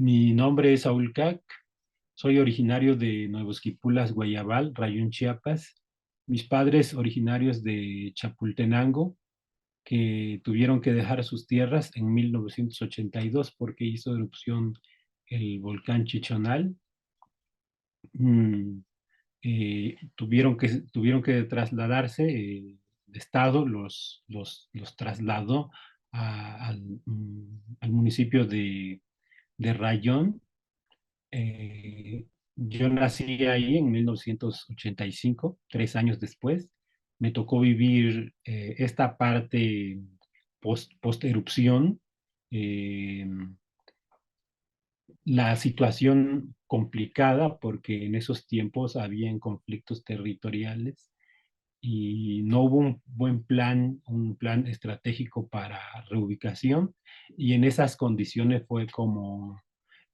Mi nombre es Saúl Cac, soy originario de Nuevo Esquipulas, Guayabal, Rayón Chiapas. Mis padres originarios de Chapultenango, que tuvieron que dejar sus tierras en 1982 porque hizo erupción el volcán Chichonal. Mm, tuvieron que trasladarse, el Estado los trasladó al municipio de Rayón. Yo nací ahí en 1985, 3 años después. Me tocó vivir esta parte post-erupción, eh, la situación complicada porque en esos tiempos habían conflictos territoriales y no hubo un plan estratégico para reubicación, y en esas condiciones fue como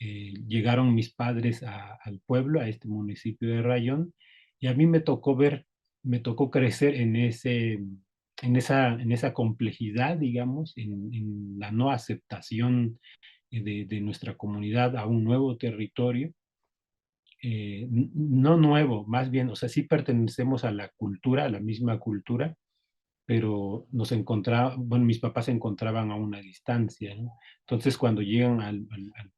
llegaron mis padres al pueblo, a este municipio de Rayón, y a mí me tocó crecer en esa complejidad, digamos, en la no aceptación de nuestra comunidad a un nuevo territorio. No nuevo, más bien, o sea, sí pertenecemos a la cultura, a la misma cultura, pero bueno, mis papás se encontraban a una distancia, ¿no? Entonces, cuando llegan al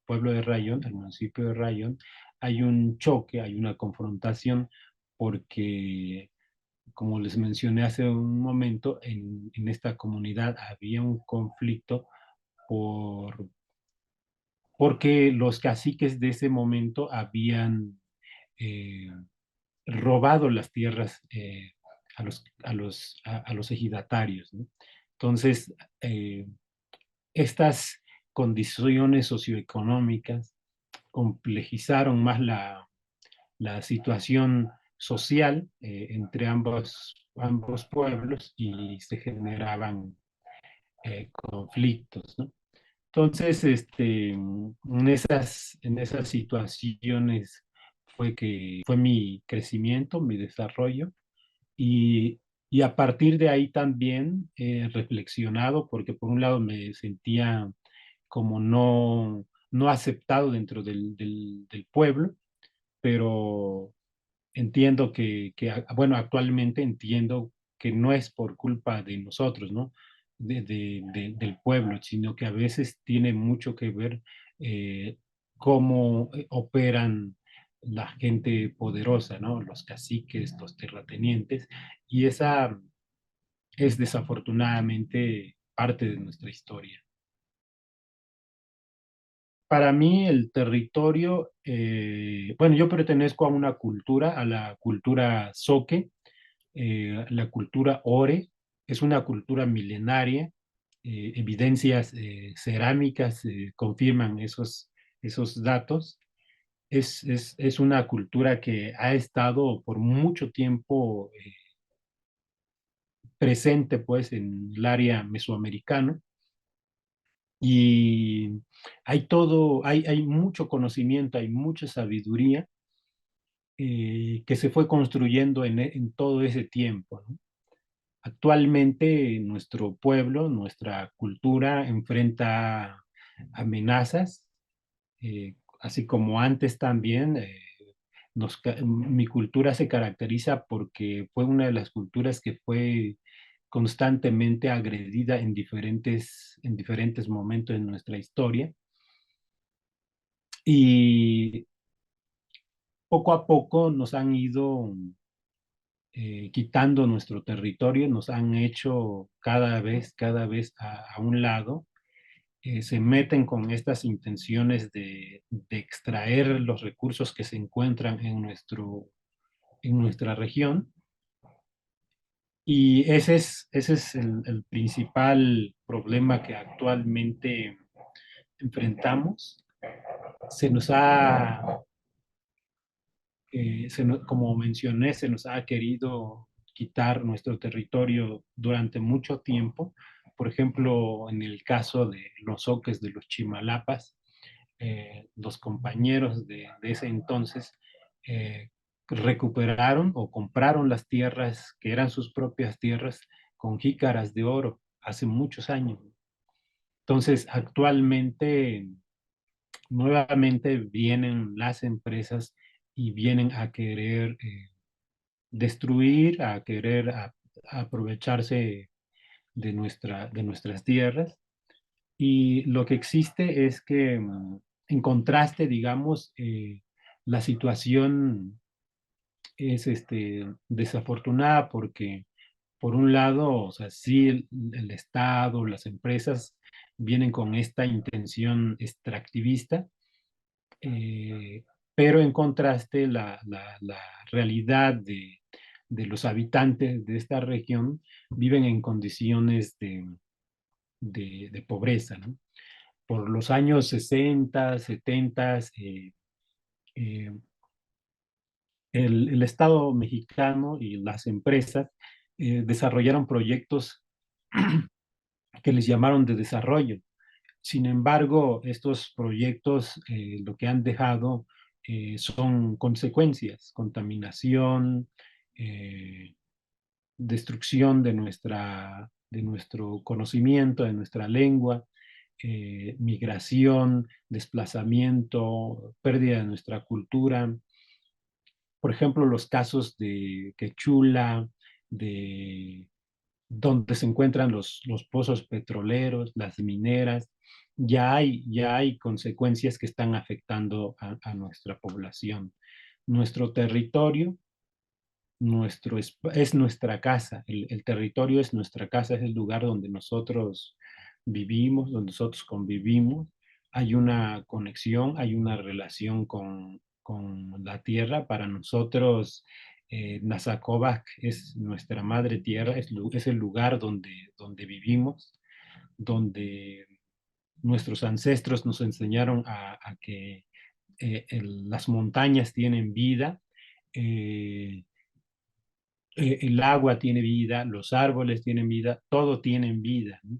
pueblo de Rayón, al municipio de Rayón, hay un choque, hay una confrontación, porque, como les mencioné hace un momento, en esta comunidad había un conflicto por, porque los caciques de ese momento habían eh, robado las tierras a los ejidatarios, ¿no? Entonces, eh, estas condiciones socioeconómicas complejizaron más la situación social entre ambos pueblos, y se generaban conflictos, ¿no? Entonces, en esas situaciones fue mi crecimiento, mi desarrollo, y, y a partir de ahí también he reflexionado, porque por un lado me sentía como no aceptado dentro del pueblo, pero entiendo bueno, actualmente entiendo que no es por culpa de nosotros, ¿no? Del pueblo, sino que a veces tiene mucho que ver eh, cómo operan la gente poderosa, ¿no? Los caciques, los terratenientes, y esa es desafortunadamente parte de nuestra historia. Para mí el territorio, bueno, yo pertenezco a una cultura, a la cultura Zoque. La cultura Ore es una cultura milenaria. Evidencias cerámicas confirman esos datos. Es una cultura que ha estado por mucho tiempo presente, pues, en el área mesoamericana, y hay mucho conocimiento, hay mucha sabiduría que se fue construyendo en todo ese tiempo, ¿no? Actualmente nuestro pueblo, nuestra cultura enfrenta amenazas, así como antes también. Mi cultura se caracteriza porque fue una de las culturas que fue constantemente agredida en diferentes momentos en nuestra historia, y poco a poco nos han ido quitando nuestro territorio, nos han hecho cada vez a un lado. Se meten con estas intenciones de extraer los recursos que se encuentran en nuestra región, y ese es el principal problema que actualmente enfrentamos. Se nos ha Como mencioné, se nos ha querido quitar nuestro territorio durante mucho tiempo. Por ejemplo, en el caso de los Oques de los Chimalapas, los compañeros de ese entonces eh, recuperaron o compraron las tierras que eran sus propias tierras con jícaras de oro hace muchos años. Entonces, actualmente nuevamente vienen las empresas y vienen a querer destruir, a querer a aprovecharse de nuestras tierras. Y lo que existe es que, en contraste, digamos, la situación es desafortunada porque, por un lado, o sea, sí, el Estado, las empresas vienen con esta intención extractivista, eh, pero en contraste, la realidad de los habitantes de esta región viven en condiciones de pobreza, ¿no? Por los años 60, 70, eh, el Estado mexicano y las empresas desarrollaron proyectos que les llamaron de desarrollo. Sin embargo, estos proyectos lo que han dejado son consecuencias: contaminación, eh, destrucción de nuestro conocimiento, de nuestra lengua, migración, desplazamiento, pérdida de nuestra cultura. Por ejemplo, los casos de Quechula, de donde se encuentran los pozos petroleros, las mineras, ya hay consecuencias que están afectando a nuestra población. Nuestro territorio es nuestra casa, el territorio es nuestra casa, es el lugar donde nosotros vivimos, donde nosotros convivimos. Hay una conexión, hay una relación con la tierra. Para nosotros, Nazacovac es nuestra madre tierra, es el lugar donde vivimos, donde nuestros ancestros nos enseñaron a que las montañas tienen vida. eh, el agua tiene vida, los árboles tienen vida, todo tiene vida, ¿no?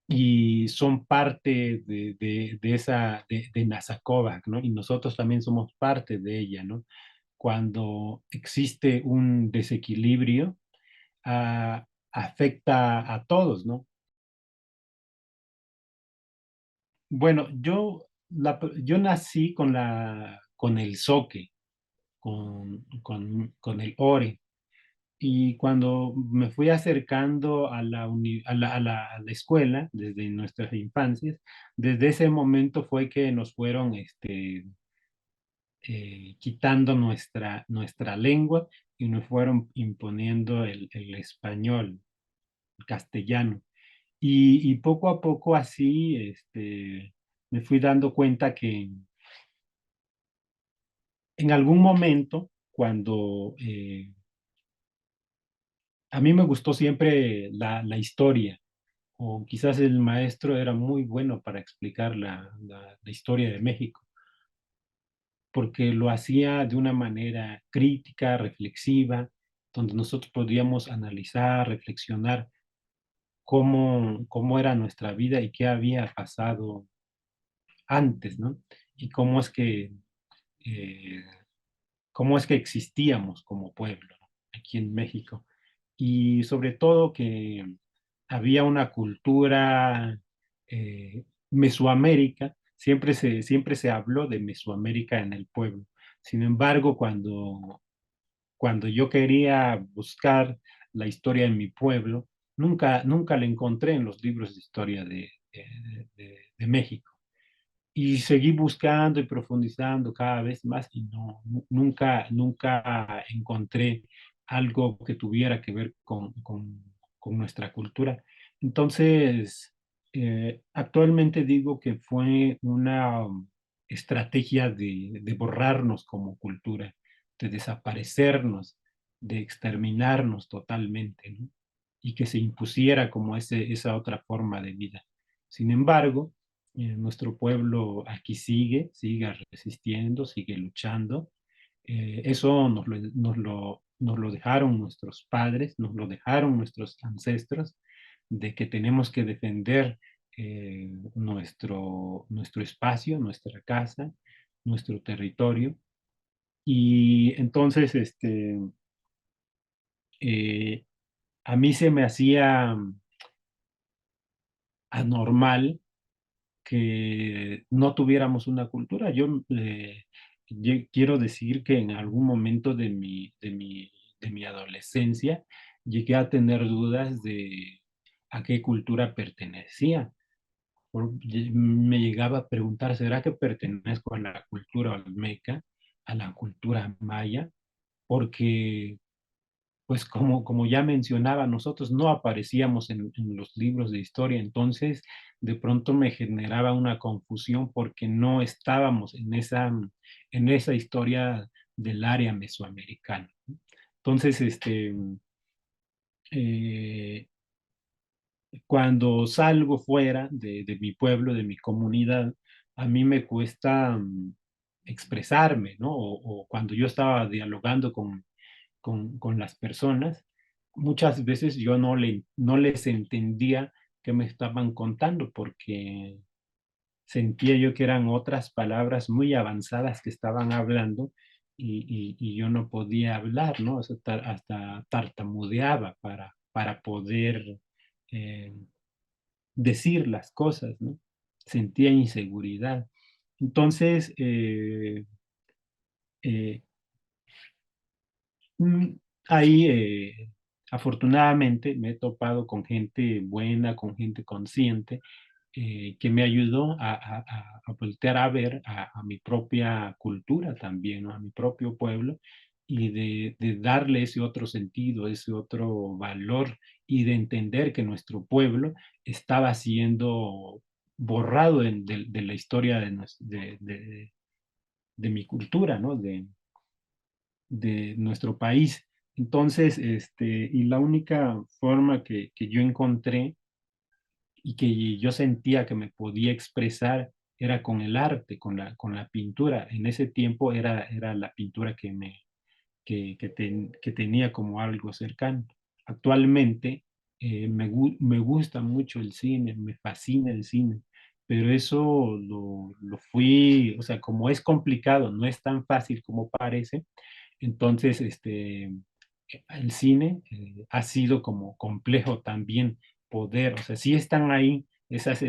Y son parte de Nazacovac, ¿no? Y nosotros también somos parte de ella, ¿no? Cuando existe un desequilibrio, afecta a todos, ¿no? Bueno, yo nací con el zoque, con el ore. Y cuando me fui acercando a la escuela, desde nuestras infancias, desde ese momento fue que nos fueron quitando nuestra lengua y nos fueron imponiendo el español, el castellano. Y poco a poco así, me fui dando cuenta que en algún momento, cuando a mí me gustó siempre la historia, o quizás el maestro era muy bueno para explicar la historia de México, porque lo hacía de una manera crítica, reflexiva, donde nosotros podíamos analizar, reflexionar cómo era nuestra vida y qué había pasado antes, ¿no? Y eh, cómo es que existíamos como pueblo, ¿no?, aquí en México. Y sobre todo que había una cultura, Mesoamérica, siempre se habló de Mesoamérica en el pueblo. Sin embargo, cuando yo quería buscar la historia en mi pueblo, nunca la encontré en los libros de historia de México. Y seguí buscando y profundizando cada vez más y nunca encontré algo que tuviera que ver con nuestra cultura. Entonces, actualmente digo que fue una estrategia de borrarnos como cultura, de desaparecernos, de exterminarnos totalmente, ¿no? Y que se impusiera como esa otra forma de vida. Sin embargo, nuestro pueblo aquí sigue resistiendo, sigue luchando. Eso nos lo dejaron nuestros padres, nos lo dejaron nuestros ancestros, de que tenemos que defender nuestro espacio, nuestra casa, nuestro territorio. Y entonces, eh, a mí se me hacía anormal que no tuviéramos una cultura. Yo quiero decir que en algún momento de mi adolescencia llegué a tener dudas de a qué cultura pertenecía. Me llegaba a preguntar, ¿será que pertenezco a la cultura olmeca, a la cultura maya? Porque pues como ya mencionaba, nosotros no aparecíamos en los libros de historia, entonces de pronto me generaba una confusión porque no estábamos en esa historia del área mesoamericana. Entonces, eh, cuando salgo fuera de mi pueblo, de mi comunidad, a mí me cuesta expresarme, ¿no? O cuando yo estaba dialogando con las personas, muchas veces yo no les entendía qué me estaban contando porque sentía yo que eran otras palabras muy avanzadas que estaban hablando y yo no podía hablar, ¿no? O sea, hasta tartamudeaba para poder eh, decir las cosas, ¿no? Sentía inseguridad. Entonces, eh, Mm, ahí, afortunadamente, me he topado con gente buena, con gente consciente, que me ayudó a voltear a ver a mi propia cultura también, ¿no? A mi propio pueblo, y de darle ese otro sentido, ese otro valor, y de entender que nuestro pueblo estaba siendo borrado de la historia de mi cultura, ¿no? De nuestro país. Entonces, y la única forma que yo encontré y que yo sentía que me podía expresar era con el arte, con la pintura. En ese tiempo era la pintura que tenía como algo cercano. Actualmente me gusta mucho el cine, me fascina el cine, pero eso lo fui, o sea, como es complicado, no es tan fácil como parece, entonces el cine ha sido como complejo también poder, o sea, sí están ahí esas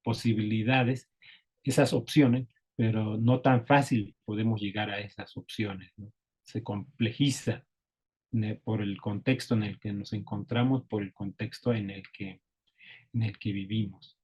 posibilidades, esas opciones, pero no tan fácil podemos llegar a esas opciones, ¿no? Se complejiza por el contexto en el que nos encontramos, por el contexto en el que vivimos.